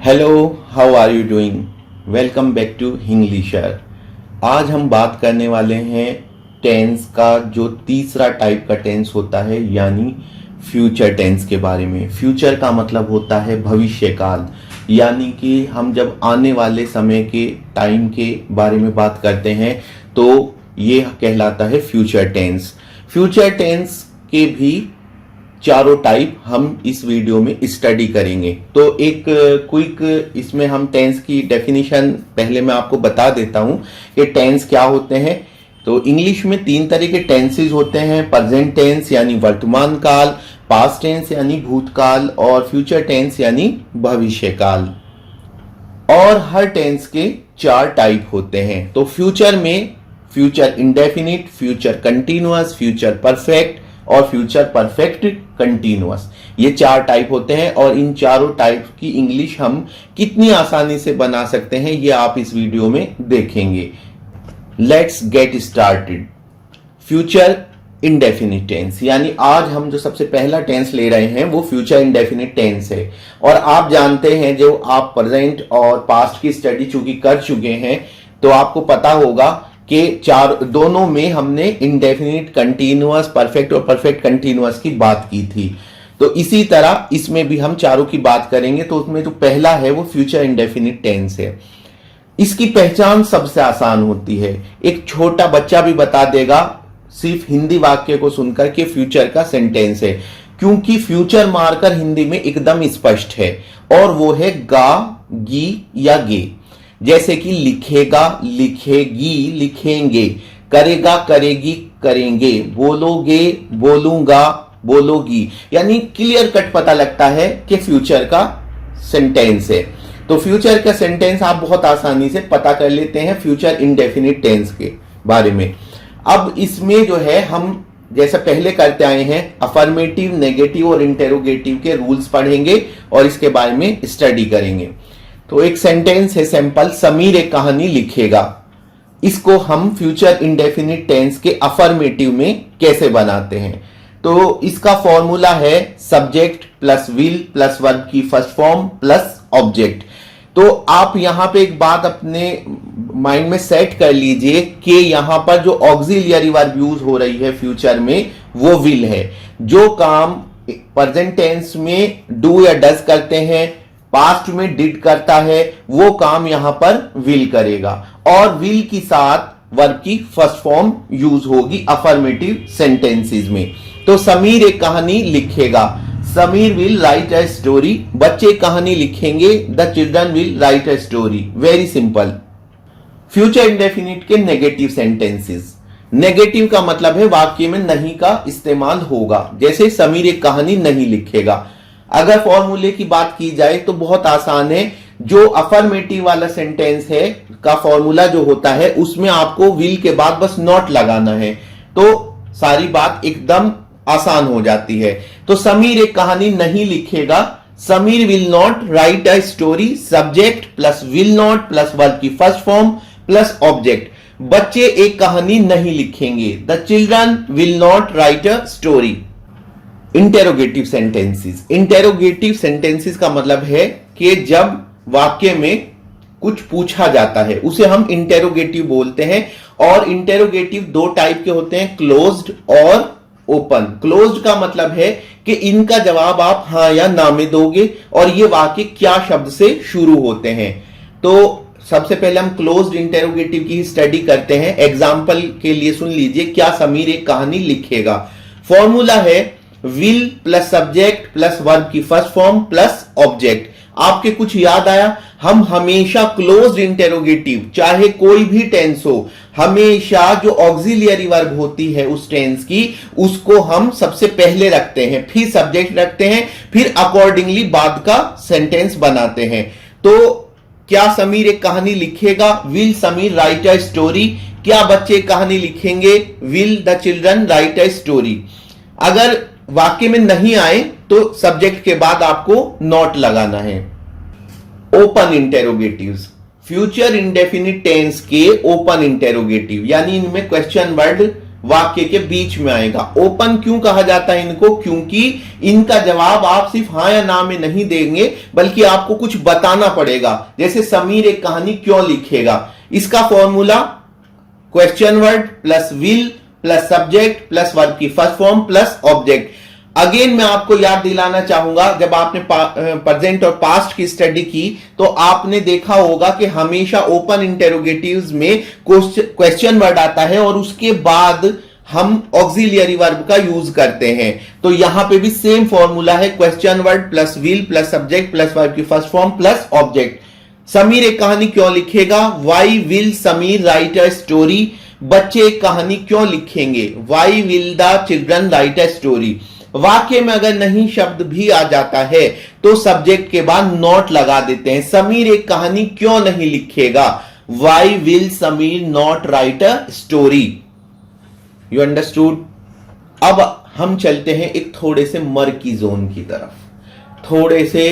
Hello, how are you doing? Welcome back to Englisher. आज हम बात करने वाले हैं टेंस का जो तीसरा टाइप का टेंस होता है, यानी फ्यूचर टेंस के बारे में। फ्यूचर का मतलब होता है भविष्य काल, यानी कि हम जब आने वाले समय के टाइम के बारे में बात करते हैं तो ये कहलाता है फ्यूचर टेंस। फ्यूचर टेंस के भी चारों टाइप हम इस वीडियो में स्टडी करेंगे। तो एक क्विक इसमें हम टेंस की डेफिनेशन पहले मैं आपको बता देता हूं कि टेंस क्या होते हैं। तो इंग्लिश में तीन तरह के टेंसेस होते हैं: प्रेजेंट टेंस यानी वर्तमान काल, पास्ट टेंस यानी भूतकाल, और फ्यूचर टेंस यानी भविष्य काल। और हर टेंस के चार टाइप होते हैं। तो फ्यूचर में future indefinite, future continuous, future perfect और फ्यूचर परफेक्ट कंटिन्यूअस, ये चार टाइप होते हैं। और इन चारों टाइप की इंग्लिश हम कितनी आसानी से बना सकते हैं ये आप इस वीडियो में देखेंगे। Let's get started. Future indefinite tense, यानी आज हम जो सबसे पहला टेंस ले रहे हैं वो फ्यूचर इंडेफिनिट टेंस है। और आप जानते हैं, जो आप प्रेजेंट और पास्ट की स्टडी चूंकि कर चुके हैं तो आपको पता होगा कि चार दोनों में हमने इंडेफिनिट, कंटिन्यूअस, परफेक्ट और परफेक्ट कंटिन्यूअस की बात की थी। तो इसी तरह इसमें भी हम चारों की बात करेंगे। तो उसमें जो पहला है वो फ्यूचर इंडेफिनिट टेंस है। इसकी पहचान सबसे आसान होती है, एक छोटा बच्चा भी बता देगा सिर्फ हिंदी वाक्य को सुनकर के फ्यूचर का सेंटेंस है, क्योंकि फ्यूचर मार्कर हिंदी में एकदम स्पष्ट है और वो है गा, गी या गे। जैसे कि लिखेगा, लिखेगी, लिखेंगे, करेगा, करेगी, करेंगे, बोलोगे, बोलूंगा, बोलोगी, यानी क्लियर कट पता लगता है कि फ्यूचर का सेंटेंस है। तो फ्यूचर का सेंटेंस आप बहुत आसानी से पता कर लेते हैं फ्यूचर इंडेफिनिट टेंस के बारे में। अब इसमें जो है हम जैसा पहले करते आए हैं, अफर्मेटिव, नेगेटिव और इंटेरोगेटिव के रूल्स पढ़ेंगे और इसके बारे में स्टडी करेंगे। तो एक सेंटेंस है सैंपल: समीर एक कहानी लिखेगा। इसको हम फ्यूचर इंडेफिनिट टेंस के अफर्मेटिव में कैसे बनाते हैं? तो इसका फॉर्मूला है subject plus will plus verb की फर्स्ट फॉर्म प्लस ऑब्जेक्ट। तो आप यहां पे एक बात अपने माइंड में सेट कर लीजिए कि यहां पर जो ऑक्सिलियरी वर्ब यूज हो रही है फ्यूचर में वो विल है। जो काम प्रेजेंट टेंस में डू या डज करते हैं, पास्ट में डिड करता है, वो काम यहां पर विल करेगा। और विल के साथ वर्ब की फर्स्ट फॉर्म यूज होगी अफर्मेटिव सेंटेंसेस में। तो समीर एक कहानी लिखेगा, Sameer will write a story. बच्चे कहानी लिखेंगे, the children will write a story. Very simple. Future indefinite के नेगेटिव सेंटेंसेस। नेगेटिव का मतलब है वाक्य में नहीं का इस्तेमाल होगा, जैसे समीर एक कहानी नहीं लिखेगा। अगर फॉर्मूले की बात की जाए तो बहुत आसान है। जो अफर्मेटिव वाला सेंटेंस है का फॉर्मूला जो होता है उसमें आपको विल के बाद बस नॉट लगाना है, तो सारी बात एकदम आसान हो जाती है। तो समीर एक कहानी नहीं लिखेगा, Sameer will not write a story, subject plus will not plus verb की फर्स्ट फॉर्म प्लस ऑब्जेक्ट। बच्चे एक कहानी नहीं लिखेंगे, the children will not write a story. Interrogative sentences. Interrogative sentences का मतलब है कि जब वाक्य में कुछ पूछा जाता है उसे हम इंटेरोगेटिव बोलते हैं। और इंटेरोगेटिव दो टाइप के होते हैं, क्लोज्ड और ओपन। क्लोज्ड का मतलब है कि इनका जवाब आप हां या ना में दोगे और ये वाक्य क्या शब्द से शुरू होते हैं। तो सबसे पहले हम क्लोज्ड इंटेरोगेटिव की स्टडी करते हैं। एग्जाम्पल के लिए सुन लीजिए, क्या समीर एक कहानी लिखेगा। फॉर्मूला है will plus subject plus verb की फर्स्ट फॉर्म प्लस ऑब्जेक्ट। आपके कुछ याद आया? हम हमेशा क्लोज्ड इंटेरोगेटिव, चाहे कोई भी टेंस हो, हमेशा जो ऑक्सिलियरी वर्ब होती है उस टेंस की, उसको हम सबसे पहले रखते हैं, फिर सब्जेक्ट रखते हैं, फिर अकॉर्डिंगली बाद का सेंटेंस बनाते हैं। तो क्या समीर एक कहानी लिखेगा, will Sameer write a story. क्या बच्चे कहानी लिखेंगे, will the children write a story. अगर वाक्य में नहीं आए तो सब्जेक्ट के बाद आपको नॉट लगाना है। ओपन इंटेरोगेटिव्स। फ्यूचर इंडेफिनिट टेंस के ओपन इंटेरोगेटिव, यानी इनमें क्वेश्चन वर्ड वाक्य के बीच में आएगा। ओपन क्यों कहा जाता है इनको? क्योंकि इनका जवाब आप सिर्फ हां या ना में नहीं देंगे, बल्कि आपको कुछ बताना पड़ेगा। जैसे समीर एक कहानी क्यों लिखेगा, इसका formula question word plus will plus subject plus verb की first form plus object. Again मैं आपको याद दिलाना चाहूंगा, जब आपने प्रेजेंट और पास्ट की स्टडी की तो आपने देखा होगा कि हमेशा ओपन इंटेरोगेटिव्स में क्वेश्चन वर्ड आता है और उसके बाद हम ऑक्सिलियरी वर्ब का यूज करते हैं। तो यहां पे भी सेम फॉर्मूला है, question word plus will plus subject plus verb की first form plus object. Sameer एक कहानी क्यों लिखेगा, why will Sameer write a story. बच्चे एक कहानी क्यों लिखेंगे, why will the children write a story. वाक्य में अगर नहीं शब्द भी आ जाता है तो सब्जेक्ट के बाद नॉट लगा देते हैं। समीर एक कहानी क्यों नहीं लिखेगा, why will Sameer not write a story. You understood. अब हम चलते हैं एक थोड़े से मर्की जोन की तरफ, थोड़े से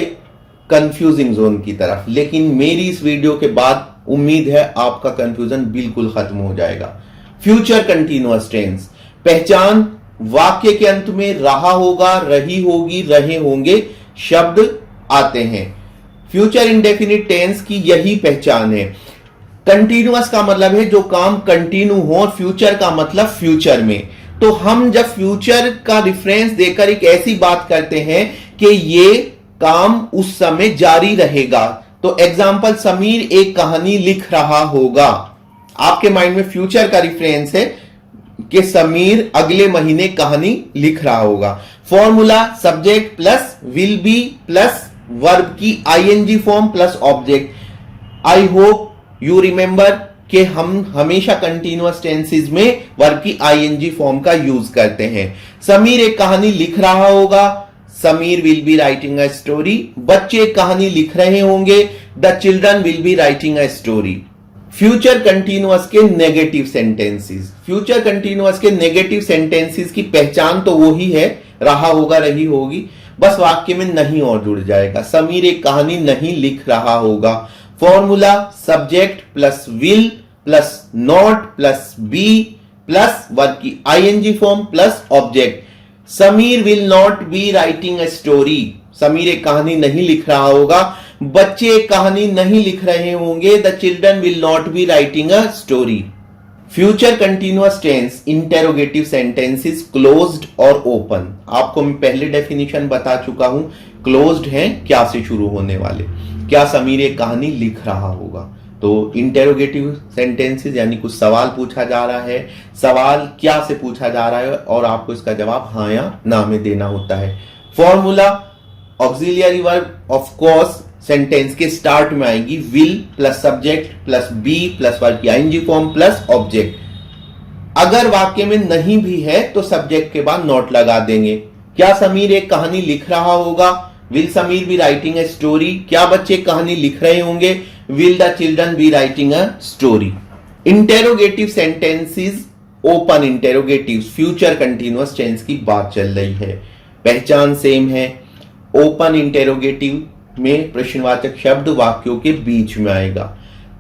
कंफ्यूजिंग जोन की तरफ, लेकिन मेरी इस वीडियो के बाद उम्मीद है आपका कंफ्यूजन बिल्कुल खत्म हो जाएगा। फ्यूचर कंटीन्यूअस टेंस, पहचान वाक्य के अंत में रहा होगा, रही होगी, रहे होंगे शब्द आते हैं। फ्यूचर इंडेफिनिट टेंस की यही पहचान है। कंटीन्यूअस का मतलब है जो काम कंटिन्यू हो, और फ्यूचर का मतलब फ्यूचर में। तो हम जब फ्यूचर का रिफरेंस देकर एक ऐसी बात करते हैं कि ये काम उस समय जारी रहेगा, तो एग्जाम्पल समीर एक कहानी लिख रहा होगा, आपके माइंड में फ्यूचर का रिफरेंस है कि समीर अगले महीने कहानी लिख रहा होगा। Formula subject plus will be plus verb की ING form plus object. I hope you remember कि हम हमेशा कंटीन्यूअस टेंसेस में वर्ब की आईएनजी फॉर्म का यूज करते हैं। समीर एक कहानी लिख रहा होगा, Sameer will be writing a story. बच्चे एक कहानी लिख रहे होंगे, the children will be writing a story. Future continuous के नेगेटिव सेंटेंसेस, फ्यूचर कंटीन्यूअस के नेगेटिव सेंटेंसेस की पहचान तो वो ही है, रहा होगा, रही होगी, बस वाक्य में नहीं और जुड़ जाएगा। समीर एक कहानी नहीं लिख रहा होगा। Formula subject plus will plus not plus be plus verb की ING form plus object. Sameer will not be writing a story, Sameer एक कहानी नहीं लिख रहा होगा। बच्चे एक कहानी नहीं लिख रहे होंगे, the children will not be writing a story. Future continuous tense interrogative sentences closed और ओपन, आपको मैं पहले डेफिनेशन बता चुका हूं। क्लोज्ड है क्या से शुरू होने वाले, क्या समीर एक कहानी लिख रहा होगा। तो इंटेरोगेटिव सेंटेंसेस यानी कुछ सवाल पूछा जा रहा है, सवाल क्या से पूछा जा रहा है और आपको इसका जवाब हाँ या ना में देना होता है। Formula auxiliary verb of course sentence के स्टार्ट में आएगी, will plus subject plus be plus verb की आईएनजी फॉर्म प्लस ऑब्जेक्ट। अगर वाक्य में नहीं भी है तो सब्जेक्ट के बाद नॉट लगा देंगे। क्या समीर एक कहानी लिख रहा होगा, will Sameer be writing a story. क्या बच्चे कहानी लिख रहे होंगे, will the children be writing a story. Interrogative sentences open interrogative future continuous tense की बात चल रही है, पहचान सेम है। ओपन इंटेरोगेटिव में प्रश्नवाचक शब्द वाक्यों के बीच में आएगा।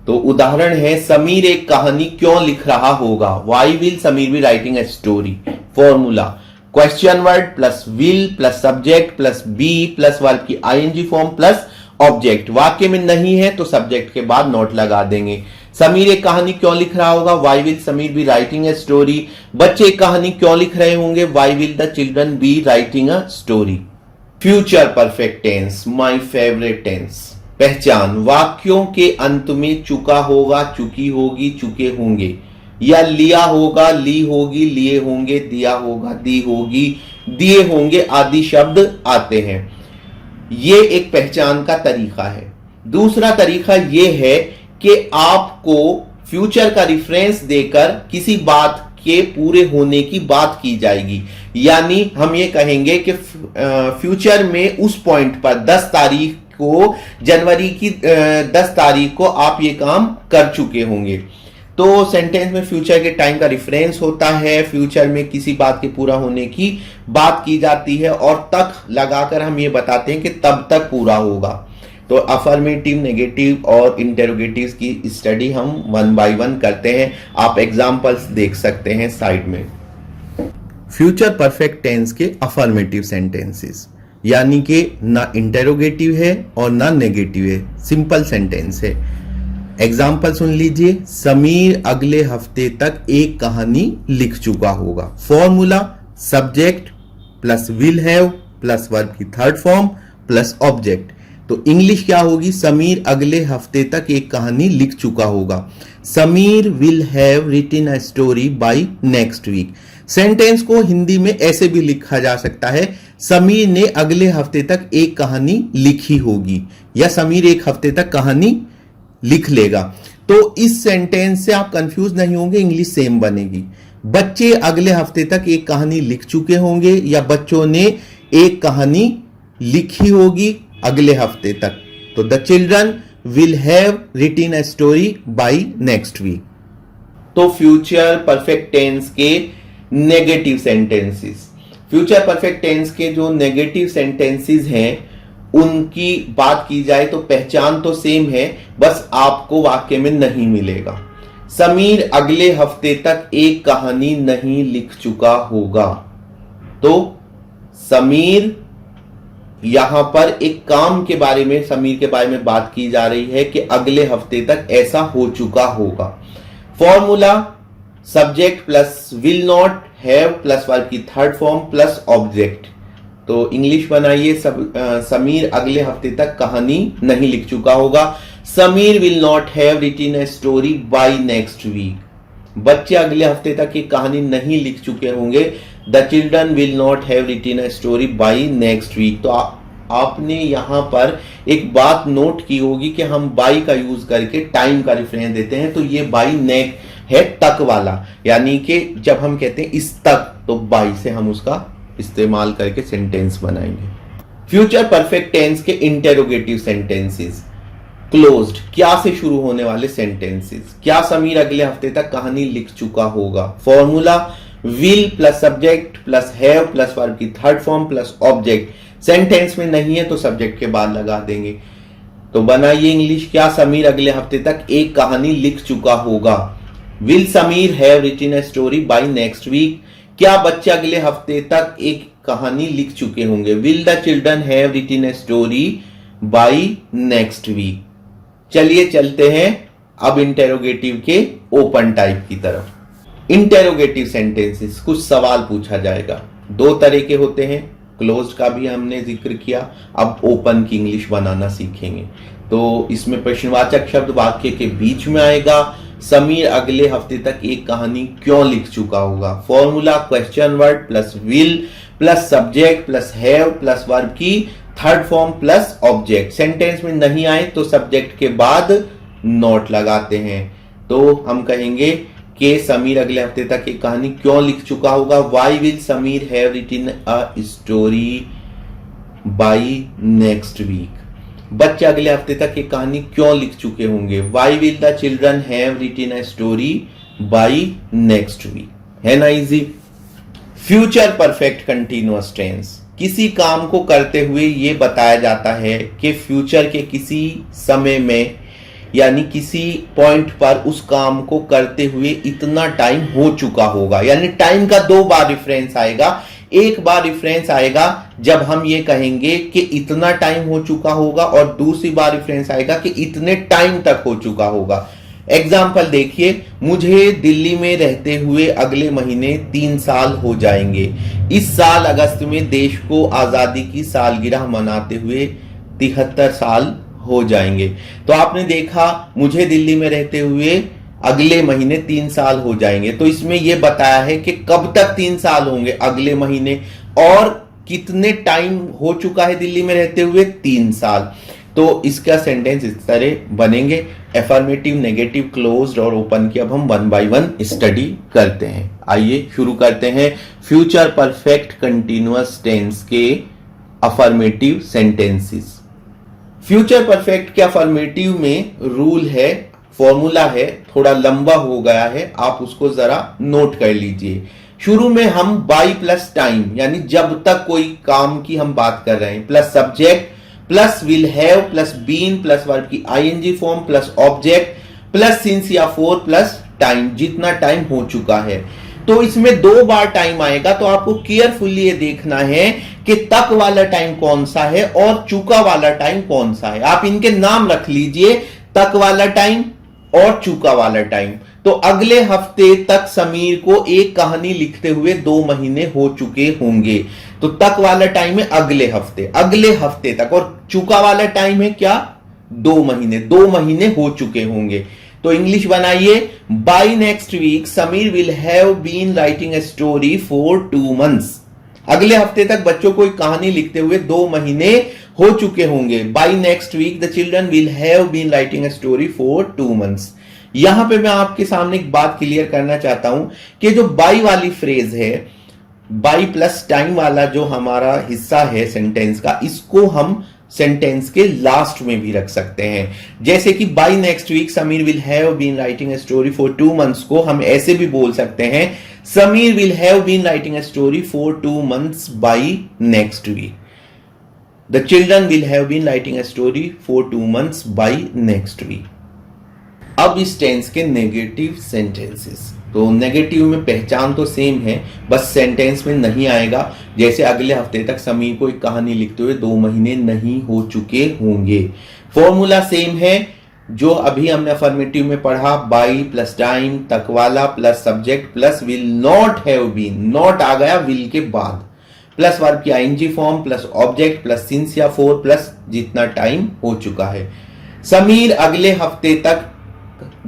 तो उदाहरण है, समीर एक कहानी क्यों लिख रहा होगा, why will Sameer be writing a story. Formula question word plus will plus subject plus be plus verb की आईएनजी फॉर्म प्लस ऑब्जेक्ट। वाक्य में नहीं है तो सब्जेक्ट के बाद नॉट लगा देंगे। समीर एक कहानी क्यों लिख रहा होगा, why will Sameer be writing a story. बच्चे एक कहानी क्यों लिख रहे होंगे, why will the children be writing a story. Future perfect tense, my favourite tense. पहचान वाक्यों के अंत में चुका होगा, चुकी होगी, चुके होंगे, या लिया होगा, ली होगी, लिए होंगे, दिया होगा, दी होगी, दिए होंगे आदि शब्द आते हैं। ये एक पहचान का तरीका है। दूसरा तरीका यह है कि आपको फ्यूचर का रिफरेंस देकर किसी बात के पूरे होने की बात की जाएगी। यानी हम ये कहेंगे कि फ्यूचर में उस पॉइंट पर 10 तारीख को, जनवरी की 10 तारीख को आप ये काम कर चुके होंगे। तो सेंटेंस में फ्यूचर के टाइम का रिफरेंस होता है, फ्यूचर में किसी बात के पूरा होने की बात की जाती है और तक लगाकर हम ये बताते हैं कि तब तक पूरा होगा। तो अफर्मेटिव, नेगेटिव और इंटेरोगेटिव की स्टडी हम 1 by 1 करते हैं। आप एग्जाम्पल्स देख सकते हैं साइड में। फ्यूचर परफेक्ट टेंस के अफर्मेटिव सेंटेंसेस, यानी कि ना इंटेरोगेटिव है और ना नेगेटिव है, सिंपल सेंटेंस है। एग्जाम्पल सुन लीजिए। समीर अगले हफ्ते तक एक कहानी लिख चुका होगा। Formula subject plus will have plus verb की थर्ड फॉर्म प्लस ऑब्जेक्ट। तो इंग्लिश क्या होगी? समीर अगले हफ्ते तक एक कहानी लिख चुका होगा। Sameer will have written a story by next week. Sentence को हिंदी में ऐसे भी लिखा जा सकता है, समीर ने अगले हफ्ते तक एक कहानी लिखी होगी, या समीर एक हफ्ते तक कहानी लिख लेगा। तो इस सेंटेंस से आप कंफ्यूज नहीं होंगे, इंग्लिश सेम बनेगी। बच्चे अगले हफ्ते तक एक कहानी लिख चुके होंगे, या बच्चों ने एक कहानी लिखी होगी अगले हफ्ते तक। तो the children will have written a story by next week. तो फ्यूचर परफेक्ट टेंस के negative sentences, future perfect tense के जो नेगेटिव सेंटेंसेस हैं उनकी बात की जाए तो पहचान तो सेम है, बस आपको वाक्य में नहीं मिलेगा। समीर अगले हफ्ते तक एक कहानी नहीं लिख चुका होगा। तो समीर, यहां पर एक काम के बारे में, समीर के बारे में बात की जा रही है कि अगले हफ्ते तक ऐसा हो चुका होगा। Formula subject plus will not have plus verb की थर्ड फॉर्म प्लस ऑब्जेक्ट। तो इंग्लिश बनाइए। समीर अगले हफ्ते तक कहानी नहीं लिख चुका होगा। Sameer will not have written a story by next week. बच्चे अगले हफ्ते तक एक कहानी नहीं लिख चुके होंगे। The children will not have written a story by next week. तो आपने यहां पर एक बात नोट की होगी कि हम बाई का यूज करके टाइम का रेफरेंस देते हैं। तो ये बाई नेक्स्ट है तक वाला, यानी कि जब हम कहते हैं इस तक, तो बाई से हम उसका इस्तेमाल करके सेंटेंस बनाएंगे। फ्यूचर परफेक्ट टेंस के इंटेरोगेटिव सेंटेंसेस, क्लोज्ड, क्या से शुरू होने वाले सेंटेंसेस। क्या समीर अगले हफ्ते तक कहानी लिख चुका होगा। Formula will plus subject plus have plus verb की third form plus object. Sentence में नहीं है तो सब्जेक्ट के बाद लगा देंगे। तो बनाइए इंग्लिश। क्या समीर अगले हफ्ते तक एक कहानी लिख चुका होगा। Will Sameer have written a story by next week. क्या बच्चे अगले हफ्ते तक एक कहानी लिख चुके होंगे। Will the children have written a story by next week. चलिए चलते हैं अब इंटेरोगेटिव के ओपन टाइप की तरफ। इंटेरोगेटिव सेंटेंसेस, कुछ सवाल पूछा जाएगा। दो तरह के होते हैं, क्लोज्ड का भी हमने जिक्र किया, अब ओपन की इंग्लिश बनाना सीखेंगे। तो इसमें प्रश्नवाचक शब्द वाक्य के बीच में आएगा। समीर अगले हफ्ते तक एक कहानी क्यों लिख चुका होगा। Formula question word plus will plus subject plus have plus verb की third form plus object. Sentence में नहीं आए तो सब्जेक्ट के बाद नोट लगाते हैं। तो हम कहेंगे कि समीर अगले हफ्ते तक एक कहानी क्यों लिख चुका होगा। Why will Sameer have written a story by next week. बच्चे अगले हफ्ते तक एक कहानी क्यों लिख चुके होंगे। Why will the children have written a story by next week. है ना easy. Future perfect continuous tense, किसी काम को करते हुए यह बताया जाता है कि फ्यूचर के किसी समय में, यानी किसी पॉइंट पर उस काम को करते हुए इतना टाइम हो चुका होगा। यानी टाइम का दो बार रेफरेंस आएगा। एक बार रेफरेंस आएगा जब हम ये कहेंगे कि इतना टाइम हो चुका होगा, और दूसरी बार रेफरेंस आएगा कि इतने टाइम तक हो चुका होगा। एग्जाम्पल देखिए, मुझे दिल्ली में रहते हुए अगले महीने 3 साल हो जाएंगे। इस साल अगस्त में देश को आजादी की सालगिरह मनाते हुए 73 साल हो जाएंगे। तो आपने देखा, मुझे दिल्ली में रहते हुए अगले महीने 3 साल हो जाएंगे। तो इसमें यह बताया है कि कब तक 3 साल होंगे, अगले महीने, और कितने टाइम हो चुका है दिल्ली में रहते हुए, 3 साल। तो इसका सेंटेंस इस तरह बनेंगे। एफर्मेटिव, नेगेटिव, क्लोज्ड और ओपन की अब हम 1 बाय 1 स्टडी करते हैं। आइए शुरू करते हैं फ्यूचर परफेक्ट कंटिन्यूअस टेंस के अफर्मेटिव सेंटेंसेस। फ्यूचर परफेक्ट के अफर्मेटिव में रूल है, फॉर्मूला है, थोड़ा लंबा हो गया है, आप उसको जरा नोट कर लीजिए। शुरू में हम बाई प्लस टाइम, यानी जब तक कोई काम की हम बात कर रहे हैं, plus subject plus will have plus been plus verb की ING form plus object plus since या फॉर प्लस टाइम, जितना टाइम हो चुका है। तो तो इसमें 2 बार टाइम आएगा, तो आपको केयरफुली ये देखना है कि तक वाला टाइम कौन सा है और चूका वाला टाइम कौन सा है। आप इनके नाम रख लीजिए, तक वाला टाइम और चूका वाला टाइम। तो अगले हफ्ते तक समीर को एक कहानी लिखते हुए 2 महीने हो चुके होंगे। तो तक वाला टाइम है अगले हफ्ते तक, और चूका वाला टाइम है क्या, 2 महीने, 2 महीने हो चुके होंगे। तो इंग्लिश बनाइए, by next week Sameer will have been writing a story for 2 months। अगले हफ्ते तक बच्चों को एक कहानी लिखते हुए 2 महीने हो चुके होंगे। By next week the children will have been writing a story for 2 months। यहां पे मैं आपके सामने एक बात क्लियर करना चाहता हूं कि जो बाय वाली फ्रेज है, बाय प्लस टाइम वाला जो हमारा हिस्सा है सेंटेंस का, इसको हम सेंटेंस के लास्ट में भी रख सकते हैं। जैसे कि by next week Sameer will have been writing a story for 2 months को हम ऐसे भी बोल सकते हैं, Sameer will have been writing a story for 2 months by next week. The children will have been writing a story for 2 months by next week. अब इस tense के नेगेटिव सेंटेंसेस, तो नेगेटिव में पहचान तो सेम है, बस सेंटेंस में नहीं आएगा। जैसे अगले हफ्ते तक समीर को एक कहानी लिखते हुए 2 महीने नहीं हो चुके होंगे। फॉर्मूला सेम है जो अभी हमने अफर्मेटिव में पढ़ा, बाई प्लस टाइम, तक वाला plus subject plus will not have been, not आ गया विल के बाद, प्लस वर्ब की ING form plus object plus since या फॉर प्लस जितना टाइम हो चुका है। समीर अगले हफ्ते तक,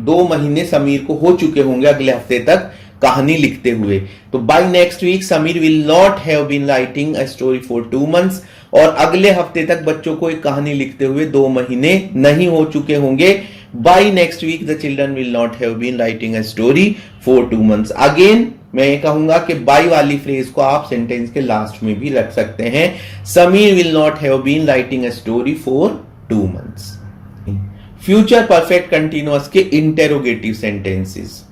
2 महीने समीर को हो चुके होंगे अगले हफ्ते तक कहानी लिखते हुए। तो by next week Sameer will not have been writing a story for 2 months, और अगले हफ्ते तक बच्चों को एक कहानी लिखते हुए 2 महीने नहीं हो चुके होंगे। By next week the children will not have been writing a story for 2 months। Again मैं ये कहूंगा कि बाय वाली फ्रेज को आप सेंटेंस के लास्ट में भी रख सकते हैं, Sameer will not have been writing a story for 2 months। Future perfect continuous के इंटेरोगेटिव सेंटेंसेस,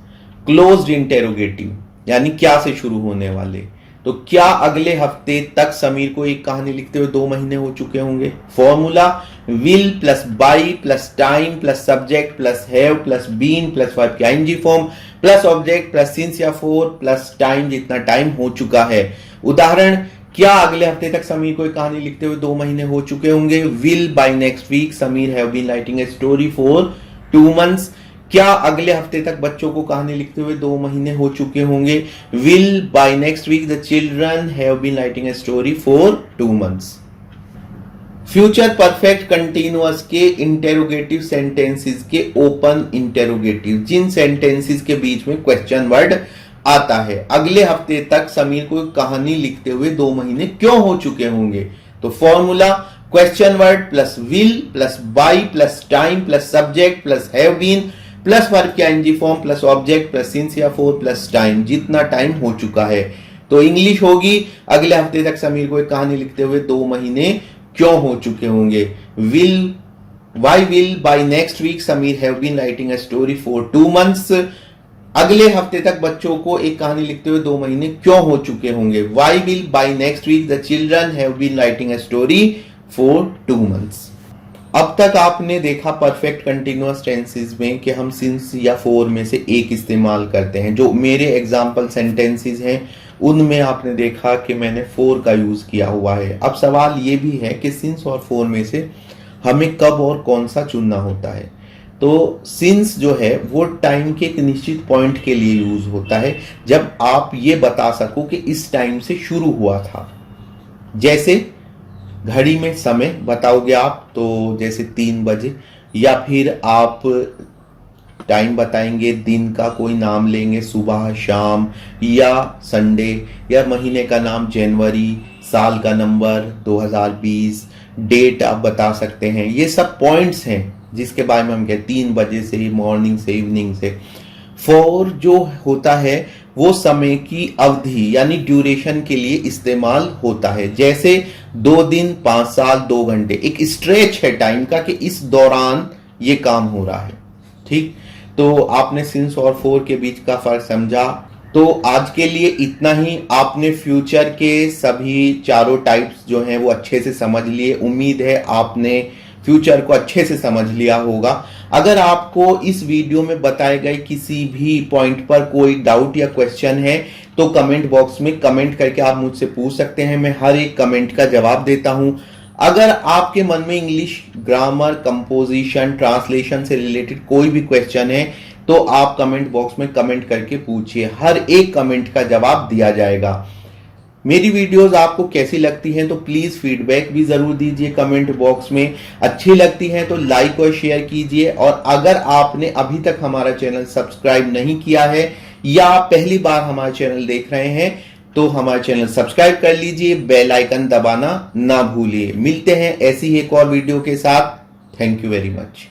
क्लोज्ड इंटेरोगेटिव यानी क्या से शुरू होने वाले। तो क्या अगले हफ्ते तक समीर को एक कहानी लिखते हुए 2 महीने हो चुके होंगे। Formula will plus by plus time plus subject plus have plus been plus verb की ING form plus object plus since या फॉर प्लस टाइम जितना टाइम हो चुका है। उदाहरण, क्या अगले हफ्ते तक समीर को एक कहानी लिखते हुए 2 महीने हो चुके होंगे। Will by next week Sameer have been writing a story for 2 months। क्या अगले हफ्ते तक बच्चों को कहानी लिखते हुए 2 महीने हो चुके होंगे। Will by next week the children have been writing a story for 2 months। Future perfect continuous के इंटेरोगेटिव सेंटेंसेस के ओपन इंटेरोगेटिव, जिन सेंटेंसेस के बीच में क्वेश्चन वर्ड आता है। अगले हफ्ते तक समीर को कहानी लिखते हुए 2 महीने क्यों हो चुके होंगे। तो formula question word plus will plus by plus time plus subject plus have been plus verb की ING form plus object plus since या फॉर प्लस टाइम जितना टाइम हो चुका है। तो इंग्लिश होगी, अगले हफ्ते तक समीर को एक कहानी लिखते हुए 2 महीने क्यों हो चुके होंगे। Will, why will by next week Sameer have been writing a story for 2 months। अगले हफ्ते तक बच्चों को एक कहानी लिखते हुए 2 महीने क्यों हो चुके होंगे। Why will by next week the children have been writing a story for 2 months। अब तक आपने देखा परफेक्ट कंटिन्यूअस टेंसेस में कि हम सिंस या फॉर में से एक इस्तेमाल करते हैं। जो मेरे एग्जाम्पल सेंटेंसेस हैं उनमें आपने देखा कि मैंने फॉर का यूज किया हुआ है। अब सवाल ये भी है कि सिंस और फॉर में से हमें कब और कौन सा चुनना होता है। तो सिंस जो है वो टाइम के एक निश्चित पॉइंट के लिए यूज होता है, जब आप ये बता सको कि इस टाइम से शुरू हुआ था। जैसे घड़ी में समय बताओगे आप, तो जैसे 3 बजे, या फिर आप टाइम बताएंगे, दिन का कोई नाम लेंगे, सुबह शाम या संडे, या महीने का नाम जनवरी, साल का नंबर 2020, डेट आप बता सकते हैं। ये सब पॉइंट्स हैं जिसके बारे में हम कहते 3 बजे से, मॉर्निंग से, इवनिंग से। फॉर जो होता है वो समय की अवधि यानी ड्यूरेशन के लिए इस्तेमाल होता है। जैसे 2 दिन, 5 साल, 2 घंटे, एक स्ट्रेच है टाइम का कि इस दौरान ये काम हो रहा है। ठीक, तो आपने सिंस और फॉर के बीच का फर्क समझा। तो आज के लिए इतना ही। आपने फ्यूचर के सभी चारों टाइप्स जो हैं वो अच्छे से समझ लिए। उम्मीद है आपने फ्यूचर को अच्छे से समझ लिया होगा। अगर आपको इस वीडियो में बताए गए किसी भी पॉइंट पर कोई डाउट या क्वेश्चन है तो कमेंट बॉक्स में कमेंट करके आप मुझसे पूछ सकते हैं। मैं हर एक कमेंट का जवाब देता हूं। अगर आपके मन में इंग्लिश ग्रामर, कंपोजिशन, ट्रांसलेशन से रिलेटेड कोई भी क्वेश्चन है तो आप कमेंट बॉक्स में कमेंट करके पूछिए। हर एक कमेंट का जवाब दिया जाएगा। मेरी वीडियोस आपको कैसी लगती हैं तो प्लीज फीडबैक भी जरूर दीजिए कमेंट बॉक्स में। अच्छी लगती हैं तो लाइक और शेयर कीजिए। और अगर आपने अभी तक हमारा चैनल सब्सक्राइब नहीं किया है या पहली बार हमारा चैनल देख रहे हैं तो हमारा चैनल सब्सक्राइब कर लीजिए, बेल आइकन दबाना ना भूलिए। मिलते हैं ऐसी ही एक और वीडियो के साथ। Thank you very much.